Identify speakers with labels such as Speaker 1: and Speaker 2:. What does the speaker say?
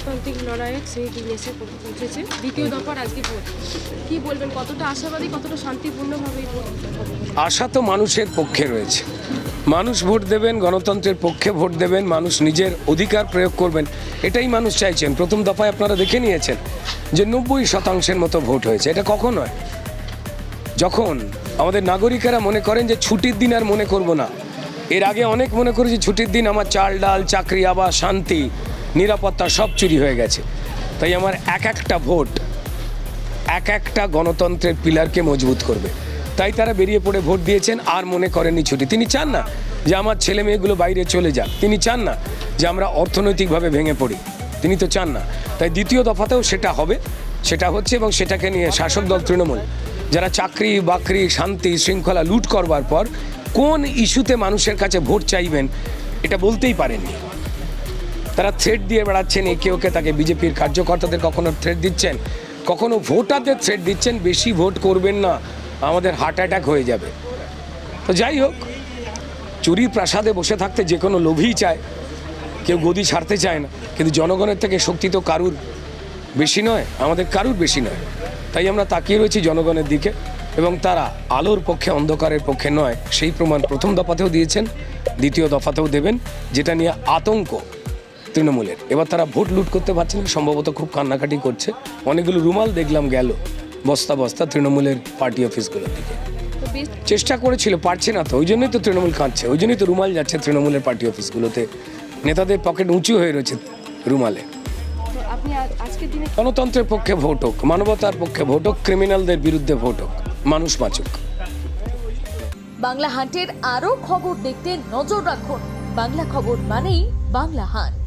Speaker 1: গণতান্ত্রিক লড়াইয়ের সেই দিন এসে পৌঁছেছে। দ্বিতীয় দফার আজকে ভোট, কি বলবেন, কতটা আশাবাদী, কতটা শান্তিপূর্ণভাবে এই ভোট হবে?
Speaker 2: আশা তো মানুষের পক্ষে রয়েছে। মানুষ ভোট দেবেন, গণতন্ত্রের পক্ষে ভোট দেবেন, মানুষ নিজের অধিকার প্রয়োগ করবেন, এটাই মানুষ চাইছেন। প্রথম দফায় আপনারা দেখে নিয়েছেন যে 90% মতো ভোট হয়েছে। এটা কখন হয়? যখন আমাদের নাগরিকেরা মনে করেন যে ছুটির দিন আর মনে করব না। এর আগে অনেক মনে করেছি ছুটির দিন আমার চাল ডাল চাকরি আবাস শান্তি নিরাপত্তা সব চুরি হয়ে গেছে। তাই আমার একটা ভোট একটা গণতন্ত্রের পিলারকে মজবুত করবে। তাই তারা বেরিয়ে পড়ে ভোট দিয়েছেন। আর মনে করেননি ছুটি। তিনি চান না যে আমার ছেলে মেয়েগুলো বাইরে চলে যাক, তিনি চান না যে আমরা অর্থনৈতিকভাবে ভেঙে পড়ি, তিনি তো চান না। তাই দ্বিতীয় দফাতেও সেটা হবে, সেটা হচ্ছে, এবং সেটাকে নিয়ে শাসক দল তৃণমূল যারা চাকরি বাকরি শান্তি শৃঙ্খলা লুট করবার পর কোন ইস্যুতে মানুষের কাছে ভোট চাইবেন এটা বলতেই পারেননি। তারা থ্রেট দিয়ে বেড়াচ্ছেন একে ওকে, তাকে বিজেপির কার্যকর্তাদের কখনো থ্রেট দিচ্ছেন, কখনো ভোটারদের থ্রেট দিচ্ছেন বেশি ভোট করবেন না, আমাদের হার্ট অ্যাটাক হয়ে যাবে। তো যাই হোক, চুরির প্রাসাদে বসে থাকতে যে কোনো লোভই চায়, কেউ গদি ছাড়তে চায় না, কিন্তু জনগণের থেকে শক্তি তো কারুর বেশি নয়, আমাদের কারুর বেশি নয়। তাই আমরা তাকিয়ে রয়েছি জনগণের দিকে, এবং তারা আলোর পক্ষে অন্ধকারের পক্ষে নয় সেই প্রমাণ প্রথম দফাতেও দিয়েছেন, দ্বিতীয় দফাতেও দেবেন, যেটা নিয়ে আতঙ্ক তৃণমূলের। এবার তারা ভোট লুট করতে পারছে না, সম্ভবত খুব কান্নাকাটি করছে। অনেকগুলো রুমাল দেখলাম গেল বস্তা বস্তা তৃণমূলের পার্টি অফিসগুলোর দিকে। চেষ্টা করেছিল, পারছে না, তো ওই জন্যই তো তৃণমূল কাঁদছে, ওই জন্যই তো রুমাল যাচ্ছে তৃণমূলের পার্টি অফিসগুলোতে। নেতাদের পকেট উঁচু হয়ে রয়েছে রুমালে। গণতন্ত্রের পক্ষে ভোট হোক, মানবতার পক্ষে ভোট হোক, ক্রিমিনালদের বিরুদ্ধে ভোট হোক, মানুষ বাঁচুক।
Speaker 3: বাংলা হান্টের আরও খবর দেখতে নজর রাখুন। বাংলা খবর মানেই বাংলা হান্ট।